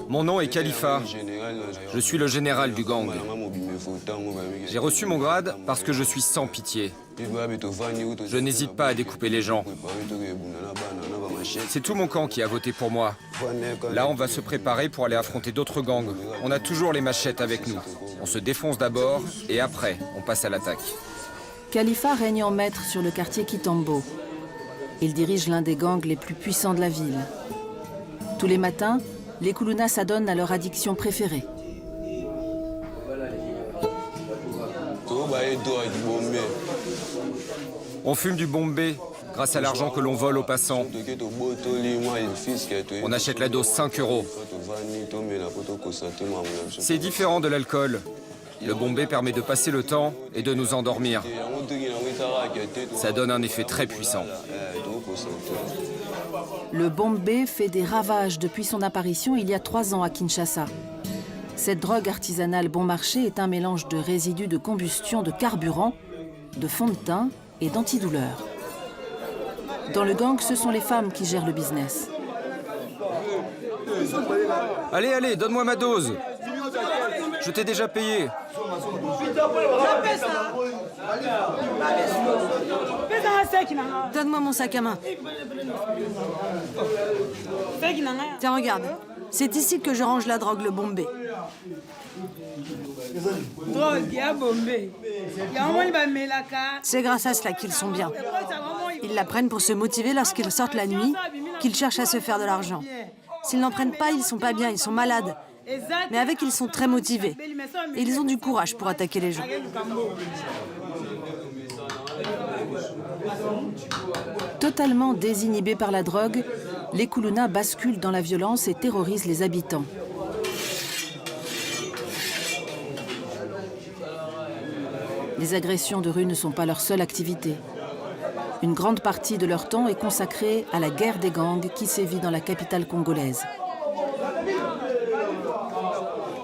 Mon nom est Khalifa. Je suis le général du gang. J'ai reçu mon grade parce que je suis sans pitié. Je n'hésite pas à découper les gens. C'est tout mon camp qui a voté pour moi. Là, on va se préparer pour aller affronter d'autres gangs. On a toujours les machettes avec nous. On se défonce d'abord et après, on passe à l'attaque. Khalifa règne en maître sur le quartier Kitambo. Il dirige l'un des gangs les plus puissants de la ville. Tous les matins, les Kulunas s'adonnent à leur addiction préférée. On fume du bombé grâce à l'argent que l'on vole aux passants. On achète la dose 5 €. C'est différent de l'alcool. Le bombé permet de passer le temps et de nous endormir. Ça donne un effet très puissant. Le bombé fait des ravages depuis son apparition il y a 3 ans à Kinshasa. Cette drogue artisanale bon marché est un mélange de résidus de combustion, de carburant, de fond de teint et d'antidouleur. Dans le gang, ce sont les femmes qui gèrent le business. Allez, allez, donne-moi ma dose. Je t'ai déjà payé. Donne-moi mon sac à main. Tiens, regarde. C'est ici que je range la drogue, le bombé. C'est grâce à cela qu'ils sont bien. Ils la prennent pour se motiver lorsqu'ils sortent la nuit, qu'ils cherchent à se faire de l'argent. S'ils n'en prennent pas, ils sont pas bien, ils sont malades. Mais avec, ils sont très motivés. Et ils ont du courage pour attaquer les gens. Totalement désinhibés par la drogue, les Kulunas basculent dans la violence et terrorisent les habitants. Les agressions de rue ne sont pas leur seule activité. Une grande partie de leur temps est consacrée à la guerre des gangs qui sévit dans la capitale congolaise.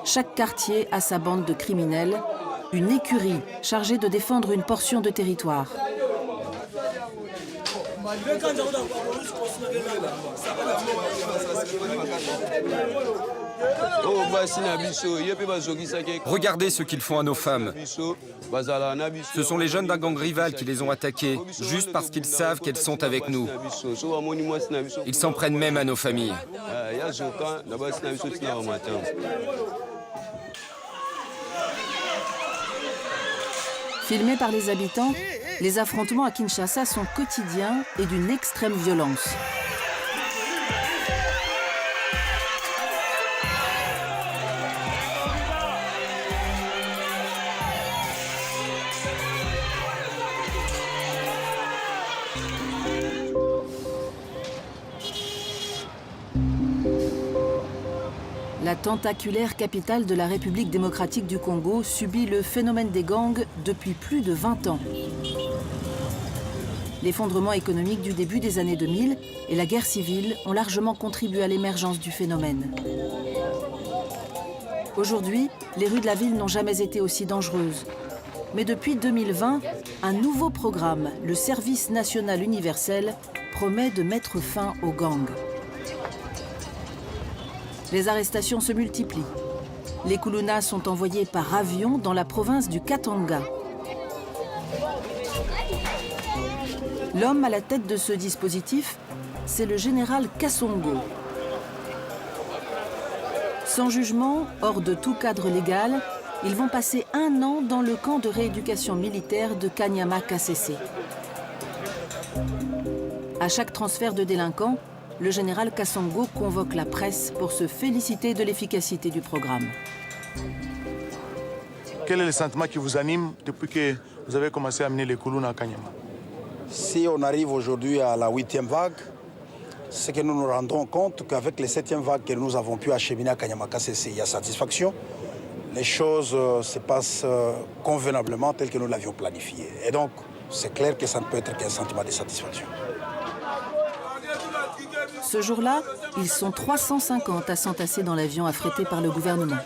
Chaque quartier a sa bande de criminels, une écurie chargée de défendre une portion de territoire. Regardez ce qu'ils font à nos femmes. Ce sont les jeunes d'un gang rival qui les ont attaqués, juste parce qu'ils savent qu'elles sont avec nous. Ils s'en prennent même à nos familles. Filmés par les habitants, les affrontements à Kinshasa sont quotidiens et d'une extrême violence. La tentaculaire capitale de la République démocratique du Congo subit le phénomène des gangs depuis plus de 20 ans. L'effondrement économique du début des années 2000 et la guerre civile ont largement contribué à l'émergence du phénomène. Aujourd'hui, les rues de la ville n'ont jamais été aussi dangereuses. Mais depuis 2020, un nouveau programme, le Service national universel, promet de mettre fin aux gangs. Les arrestations se multiplient. Les Kulunas sont envoyés par avion dans la province du Katanga. L'homme à la tête de ce dispositif, c'est le général Kassongo. Sans jugement, hors de tout cadre légal, ils vont passer 1 an dans le camp de rééducation militaire de Kanyama-Kasese. À chaque transfert de délinquants, le général Kassongo convoque la presse pour se féliciter de l'efficacité du programme. Quel est le sentiment qui vous anime depuis que vous avez commencé à amener les Kulunas à Kanyama? Si on arrive aujourd'hui à la 8e vague, c'est que nous nous rendons compte qu'avec les 7e vagues que nous avons pu acheminer à Kanyama-Kasese, il y a satisfaction. Les choses se passent convenablement telles que nous l'avions planifié. Et donc, c'est clair que ça ne peut être qu'un sentiment de satisfaction. Ce jour-là, ils sont 350 à s'entasser dans l'avion affrété par le gouvernement.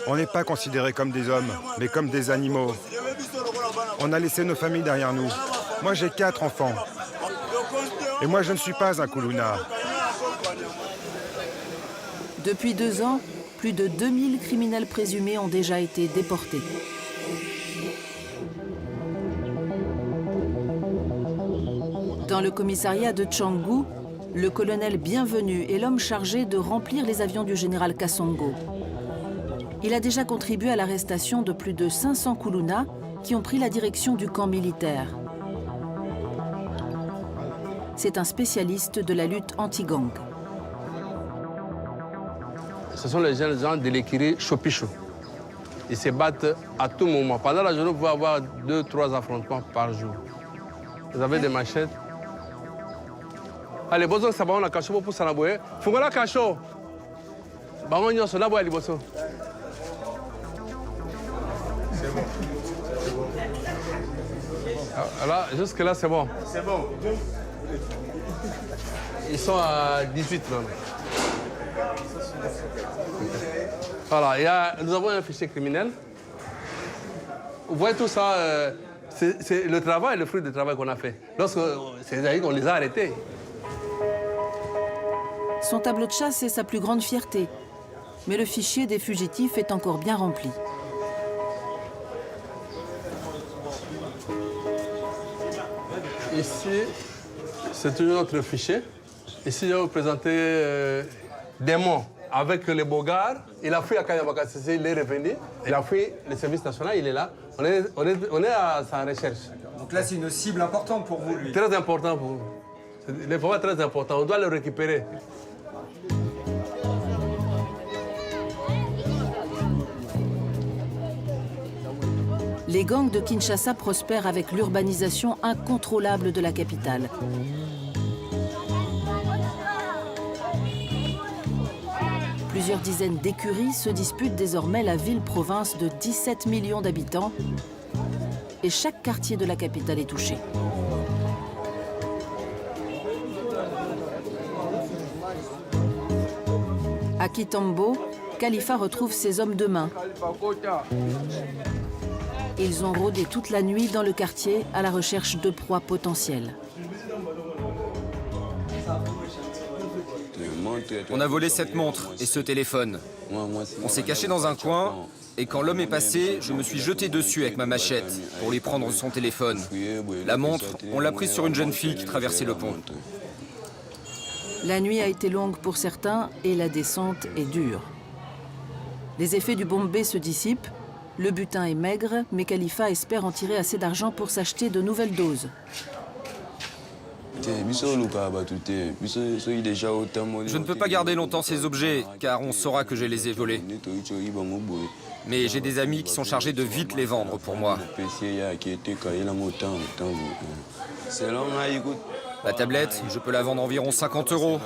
On n'est pas considérés comme des hommes, mais comme des animaux. On a laissé nos familles derrière nous. Moi, j'ai 4 enfants. Et moi, je ne suis pas un Kuluna. Depuis 2 ans, plus de 2000 criminels présumés ont déjà été déportés. Dans le commissariat de Canggu, le colonel Bienvenu est l'homme chargé de remplir les avions du général Kassongo. Il a déjà contribué à l'arrestation de plus de 500 Koulouna qui ont pris la direction du camp militaire. C'est un spécialiste de la lutte anti-gang. Ce sont les gens de l'écurie Chopichou. Ils se battent à tout moment. Pendant la journée, vous pouvez avoir 2-3 affrontements par jour. Vous avez des machettes. Allez, bozo, ça va, on a caché pour ça. Faut qu'on la cache. Bah, on y a là, boy, bozo. C'est bon. Là, jusque-là, c'est bon. C'est bon. Ils sont à 18 même. Voilà, nous avons un fichier criminel. Vous voyez tout ça, c'est le travail, le fruit du travail qu'on a fait. C'est-à-dire qu'on les a arrêtés. Son tableau de chasse est sa plus grande fierté. Mais le fichier des fugitifs est encore bien rempli. Ici, c'est toujours notre fichier. Ici, je vais vous présenter Démon avec les Bogards. Il a fui à Kanyamakassé, il est revenu. Il a fui le service national, il est là. On est à sa recherche. Donc là, c'est une cible importante pour vous, lui. Très important pour vous. Il est vraiment très important. On doit le récupérer. Les gangs de Kinshasa prospèrent avec l'urbanisation incontrôlable de la capitale. Plusieurs dizaines d'écuries se disputent désormais la ville-province de 17 millions d'habitants et chaque quartier de la capitale est touché. À Kitambo, Khalifa retrouve ses hommes de main. Ils ont rôdé toute la nuit dans le quartier à la recherche de proies potentielles. On a volé cette montre et ce téléphone. On s'est caché dans un coin et quand l'homme est passé, je me suis jeté dessus avec ma machette pour lui prendre son téléphone. La montre, on l'a prise sur une jeune fille qui traversait le pont. La nuit a été longue pour certains et la descente est dure. Les effets du bombé se dissipent. Le butin est maigre, mais Khalifa espère en tirer assez d'argent pour s'acheter de nouvelles doses. Je ne peux pas garder longtemps ces objets, car on saura que je les ai volés. Mais j'ai des amis qui sont chargés de vite les vendre pour moi. La tablette, je peux la vendre environ 50 €.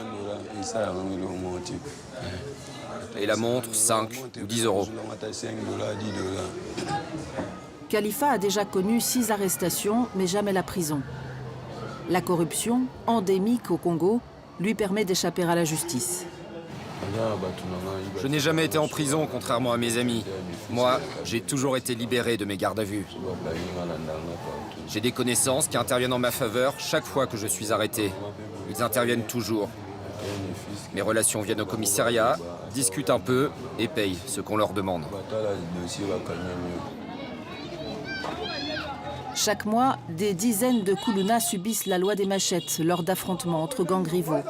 Et la montre, 5 ou 10 €. Khalifa a déjà connu 6 arrestations, mais jamais la prison. La corruption, endémique au Congo, lui permet d'échapper à la justice. Je n'ai jamais été en prison, contrairement à mes amis. Moi, j'ai toujours été libéré de mes gardes à vue. J'ai des connaissances qui interviennent en ma faveur chaque fois que je suis arrêté. Ils interviennent toujours. Mes relations viennent au commissariat, discutent un peu et payent ce qu'on leur demande. Chaque mois, des dizaines de Koulouna subissent la loi des machettes lors d'affrontements entre gangs rivaux.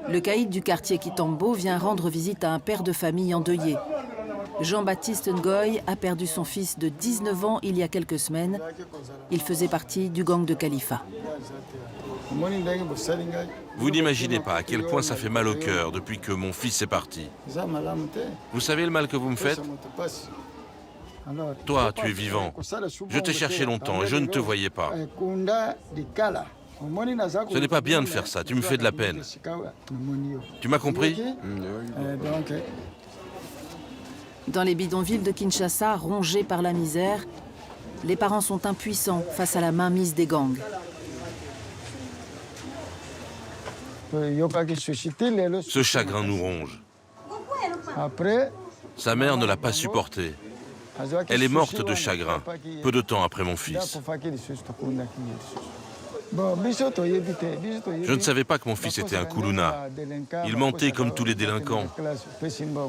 Le caïd du quartier Kitambo vient rendre visite à un père de famille endeuillé. Jean-Baptiste Ngoy a perdu son fils de 19 ans il y a quelques semaines. Il faisait partie du gang de Khalifa. Vous n'imaginez pas à quel point ça fait mal au cœur depuis que mon fils est parti. Vous savez le mal que vous me faites? Toi, tu es vivant. Je t'ai cherché longtemps et je ne te voyais pas. Ce n'est pas bien de faire ça, tu me fais de la peine. Tu m'as compris? Dans les bidonvilles de Kinshasa, rongés par la misère, les parents sont impuissants face à la mainmise des gangs. Ce chagrin nous ronge. Sa mère ne l'a pas supporté. Elle est morte de chagrin, peu de temps après mon fils. Je ne savais pas que mon fils était un Kuluna. Il mentait comme tous les délinquants.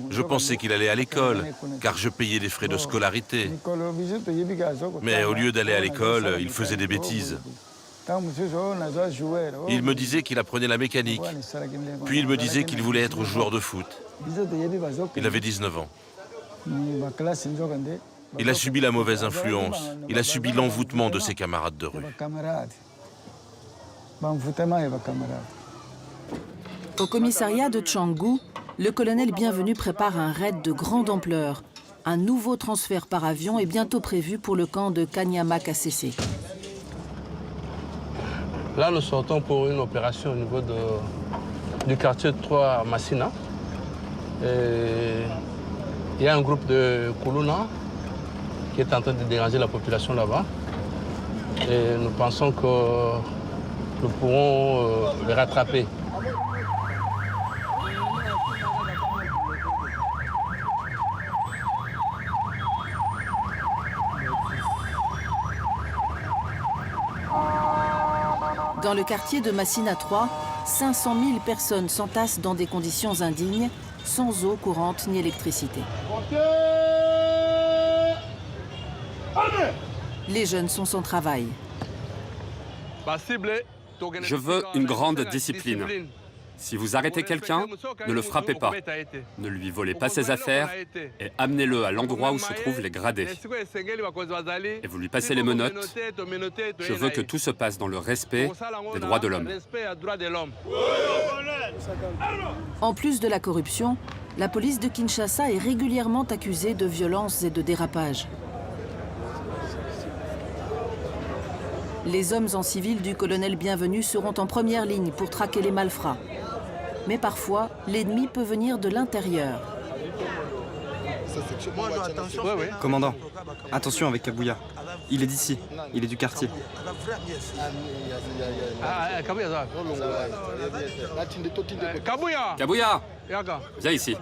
Je pensais qu'il allait à l'école, car je payais les frais de scolarité. Mais au lieu d'aller à l'école, il faisait des bêtises. Il me disait qu'il apprenait la mécanique. Puis il me disait qu'il voulait être joueur de foot. Il avait 19 ans. Il a subi la mauvaise influence. Il a subi l'envoûtement de ses camarades de rue. Au commissariat de Canggu, le colonel Bienvenu prépare un raid de grande ampleur. Un nouveau transfert par avion est bientôt prévu pour le camp de Kanyama-Kasese. Là, nous sortons pour une opération au niveau du quartier 3 à Massina. Il y a un groupe de Kuluna qui est en train de déranger la population là-bas. Et nous pensons que nous pourrons les rattraper. Dans le quartier de Massina 3, 500 000 personnes s'entassent dans des conditions indignes, sans eau courante ni électricité. Les jeunes sont sans travail. Je veux une grande discipline. Si vous arrêtez quelqu'un, ne le frappez pas. Ne lui volez pas ses affaires et amenez-le à l'endroit où se trouvent les gradés. Et vous lui passez les menottes. Je veux que tout se passe dans le respect des droits de l'homme. En plus de la corruption, la police de Kinshasa est régulièrement accusée de violences et de dérapages. Les hommes en civil du colonel Bienvenu seront en première ligne pour traquer les malfrats. Mais parfois, l'ennemi peut venir de l'intérieur. Commandant, attention avec Kabouya. Il est d'ici, il est du quartier. Kabouya, viens ici.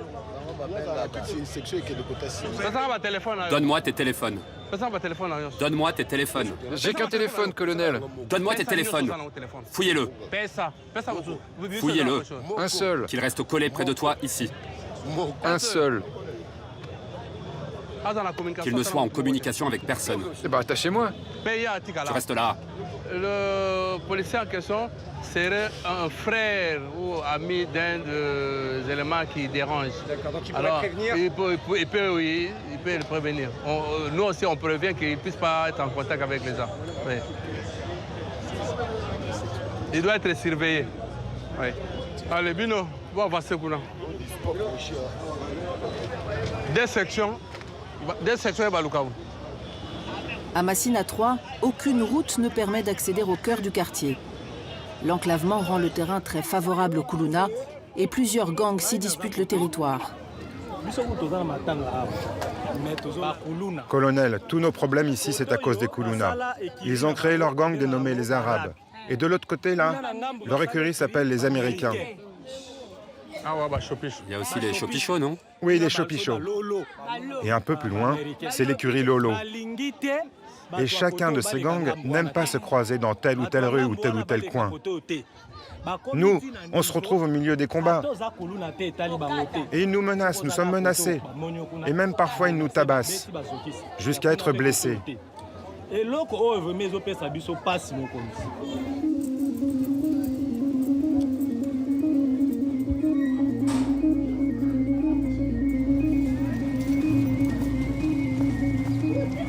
Donne-moi tes téléphones. Donne-moi tes téléphones. J'ai qu'un téléphone, colonel. Donne-moi tes téléphones. Fouillez-le. Fouillez-le. Un seul. Qu'il reste collé près de toi, ici. Un seul. Qu'il ne soit en communication avec personne. Eh ben, attachez-moi. Tu restes là. Le policier en question serait un frère ou ami d'un des éléments qui dérange. Donc il pourrait prévenir. Il peut le prévenir. Nous aussi, on prévient qu'il ne puisse pas être en contact avec les gens. Oui. Il doit être surveillé. Oui. Allez, Bino, on va se couler. Des sections et Balukaou. À Massina 3, aucune route ne permet d'accéder au cœur du quartier. L'enclavement rend le terrain très favorable aux Kuluna et plusieurs gangs s'y disputent le territoire. Colonel, tous nos problèmes ici, c'est à cause des Kuluna. Ils ont créé leur gang dénommé les Arabes. Et de l'autre côté, là, leur écurie s'appelle les Américains. Il y a aussi les Chopichos, non? Oui, les Chopichos. Et un peu plus loin, c'est l'écurie Lolo. Et chacun de ces gangs n'aime pas se croiser dans telle ou telle rue ou tel coin. Nous, on se retrouve au milieu des combats. Et ils nous menacent, nous sommes menacés. Et même parfois, ils nous tabassent, jusqu'à être blessés.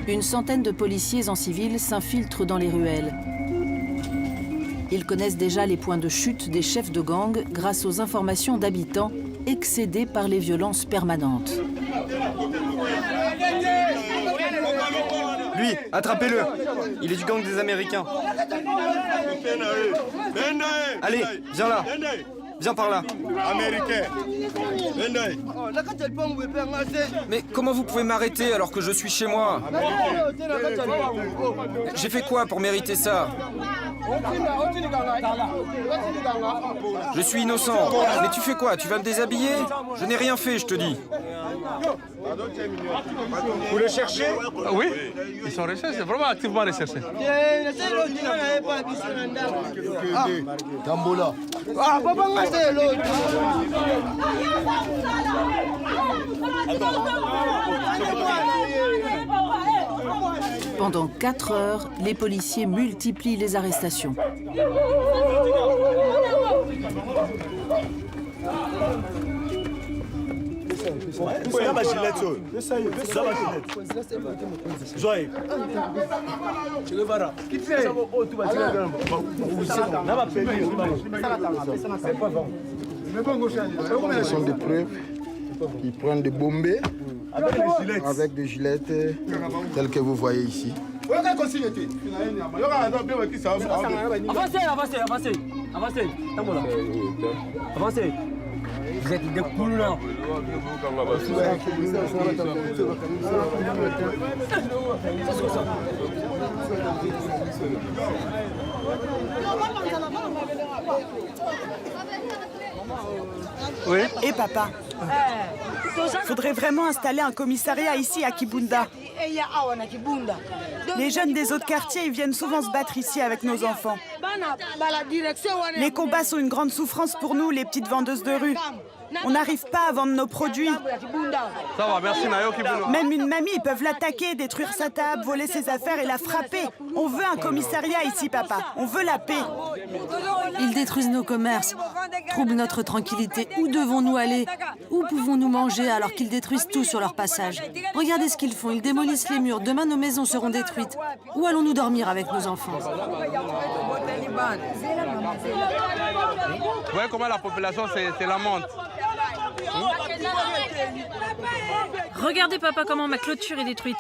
Une centaine de policiers en civil s'infiltrent dans les ruelles. Ils connaissent déjà les points de chute des chefs de gang grâce aux informations d'habitants excédés par les violences permanentes. Lui, attrapez-le. Il est du gang des Américains. Allez, viens là. Viens par là. Mais comment vous pouvez m'arrêter alors que je suis chez moi? J'ai fait quoi pour mériter ça? Je suis innocent. Mais tu fais quoi? Tu vas me déshabiller? Je n'ai rien fait, je te dis. Vous le cherchez? Oui, ils sont recherchés, vraiment activement recherchés. Pendant 4 heures, les policiers multiplient les arrestations. Ce sont des preuves. Ils prennent des bombées avec des gilettes telles que vous voyez ici. Avancez. Vous êtes des coups là. Oui. Et papa, faudrait vraiment installer un commissariat ici à Kibunda. Les jeunes des autres quartiers, ils viennent souvent se battre ici avec nos enfants. Les combats sont une grande souffrance pour nous, les petites vendeuses de rue. On n'arrive pas à vendre nos produits. Ça va, merci Nayo. Même une mamie, ils peuvent l'attaquer, détruire sa table, voler ses affaires et la frapper. On veut un commissariat ici, papa. On veut la paix. Ils détruisent nos commerces, troublent notre tranquillité. Où devons-nous aller? Où pouvons-nous manger alors qu'ils détruisent tout sur leur passage? Regardez ce qu'ils font, ils démolissent les murs. Demain, nos maisons seront détruites. Où allons-nous dormir avec nos enfants? Vous voyez comment la population se lamente. Regardez papa comment ma clôture est détruite.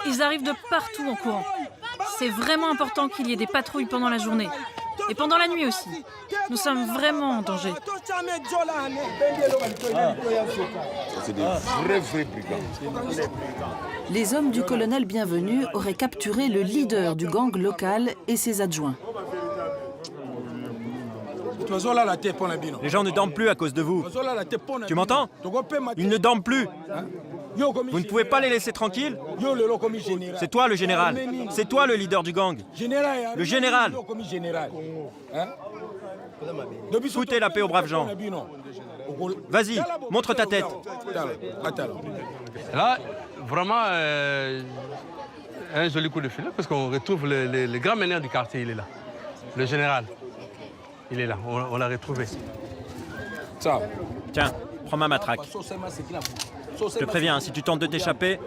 Ils arrivent de partout en courant. C'est vraiment important qu'il y ait des patrouilles pendant la journée. Et pendant la nuit aussi. Nous sommes vraiment en danger. C'est des vrais brigands. Les hommes du colonel Bienvenu auraient capturé le leader du gang local et ses adjoints. Les gens ne dorment plus à cause de vous. Tu m'entends? Ils ne dorment plus. Vous ne pouvez pas les laisser tranquilles? C'est toi le général. C'est toi le leader du gang. Le général. Foutez la paix aux braves gens. Vas-y, montre ta tête. Là, vraiment, un joli coup de filet parce qu'on retrouve le grand meneur du quartier, il est là. Le général. Il est là, on l'a retrouvé. Tiens, prends ma matraque. Je te préviens, si tu tentes de t'échapper,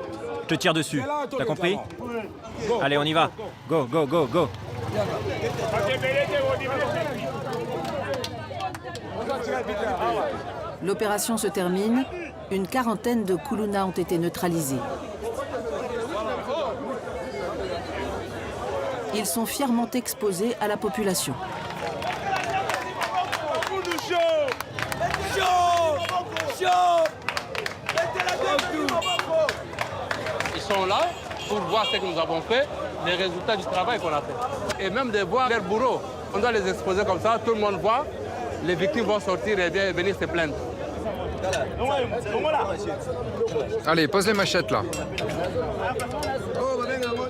je te tire dessus. T'as compris? Allez, on y va. Go, go, go, go. L'opération se termine. Une quarantaine de Koulouna ont été neutralisés. Ils sont fièrement exposés à la population. Ils sont là pour voir ce que nous avons fait, les résultats du travail qu'on a fait. Et même de voir leurs bourreaux. On doit les exposer comme ça, tout le monde voit. Les victimes vont sortir et bien venir se plaindre. Allez, pose les machettes là.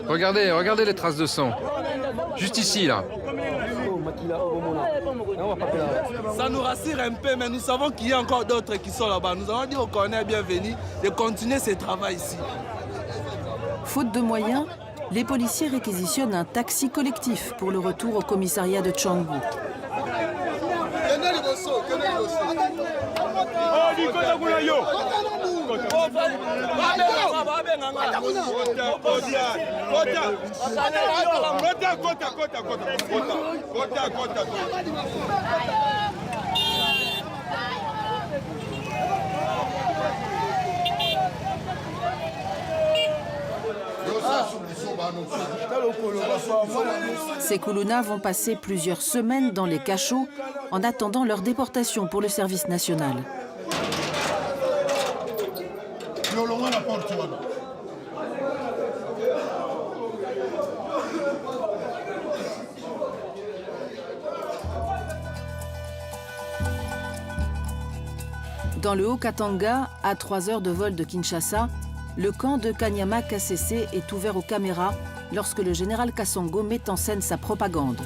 Regardez les traces de sang. Juste ici là. Ça nous rassure un peu, mais nous savons qu'il y a encore d'autres qui sont là-bas. Nous avons dit au colonel bienvenu de continuer ce travail ici. Faute de moyens, les policiers réquisitionnent un taxi collectif pour le retour au commissariat de Tchangou. Ces Koulouna vont passer plusieurs semaines dans les cachots en attendant leur déportation pour le service national. Dans le Haut-Katanga, à 3 heures de vol de Kinshasa, le camp de Kanyama Kasese est ouvert aux caméras lorsque le général Kasongo met en scène sa propagande.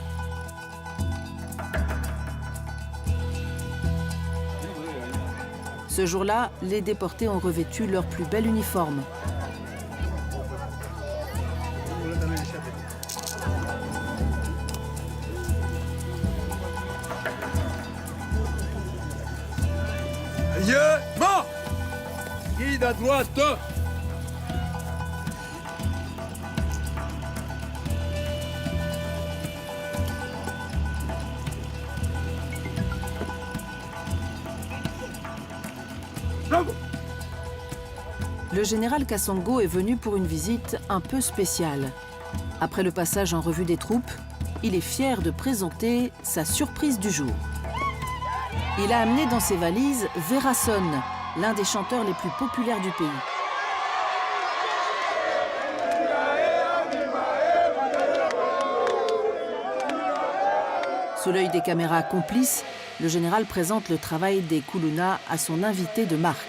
Ce jour-là, les déportés ont revêtu leur plus bel uniforme. Guide à droite. Le général Kasongo est venu pour une visite un peu spéciale. Après le passage en revue des troupes, il est fier de présenter sa surprise du jour. Il a amené dans ses valises Verason, l'un des chanteurs les plus populaires du pays. Sous l'œil des caméras complices, le général présente le travail des Kuluna à son invité de marque.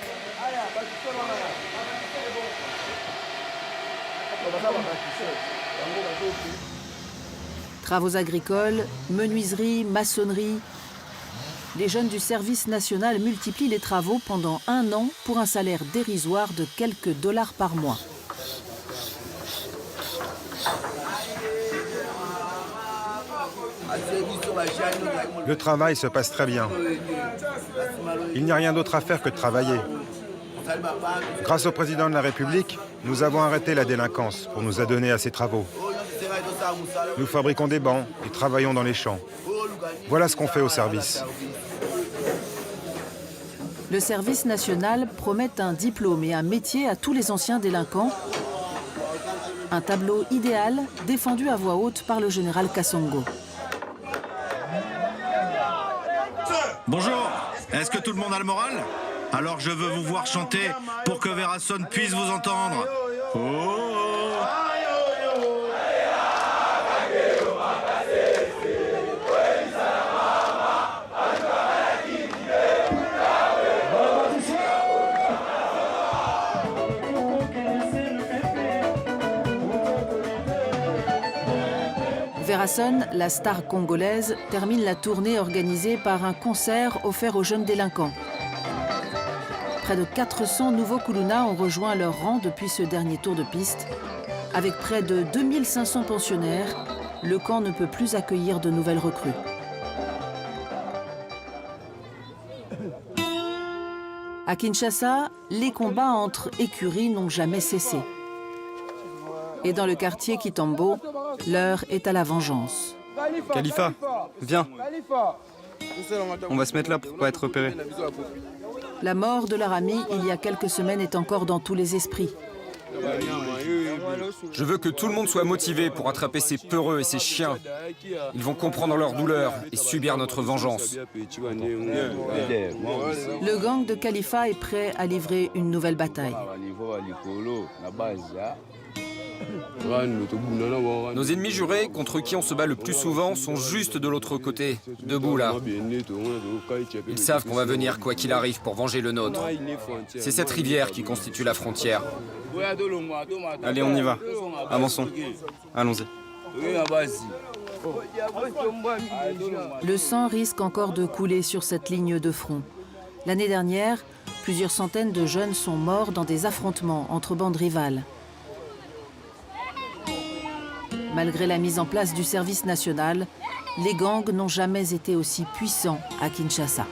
Travaux agricoles, menuiserie, maçonnerie. Les jeunes du service national multiplient les travaux pendant 1 an pour un salaire dérisoire de quelques dollars par mois. Le travail se passe très bien. Il n'y a rien d'autre à faire que de travailler. Grâce au président de la République, nous avons arrêté la délinquance pour nous adonner à ces travaux. Nous fabriquons des bancs et travaillons dans les champs. Voilà ce qu'on fait au service. Le service national promet un diplôme et un métier à tous les anciens délinquants. Un tableau idéal défendu à voix haute par le général Kasongo. Bonjour, est-ce que tout le monde a le moral? Alors je veux vous voir chanter pour que Verason puisse vous entendre. Oh. Verason, la star congolaise, termine la tournée organisée par un concert offert aux jeunes délinquants. Près de 400 nouveaux Kuluna ont rejoint leur rang depuis ce dernier tour de piste. Avec près de 2500 pensionnaires, le camp ne peut plus accueillir de nouvelles recrues. À Kinshasa, les combats entre écuries n'ont jamais cessé. Et dans le quartier Kitambo, l'heure est à la vengeance. Khalifa, viens. On va se mettre là pour pas être repéré. La mort de leur ami, il y a quelques semaines, est encore dans tous les esprits. Je veux que tout le monde soit motivé pour attraper ces peureux et ces chiens. Ils vont comprendre leur douleur et subir notre vengeance. Le gang de Khalifa est prêt à livrer une nouvelle bataille. Nos ennemis jurés, contre qui on se bat le plus souvent, sont juste de l'autre côté, debout là. Ils savent qu'on va venir quoi qu'il arrive pour venger le nôtre. C'est cette rivière qui constitue la frontière. Allez, on y va. Avançons. Allons-y. Le sang risque encore de couler sur cette ligne de front. L'année dernière, plusieurs centaines de jeunes sont morts dans des affrontements entre bandes rivales. Malgré la mise en place du service national, les gangs n'ont jamais été aussi puissants à Kinshasa.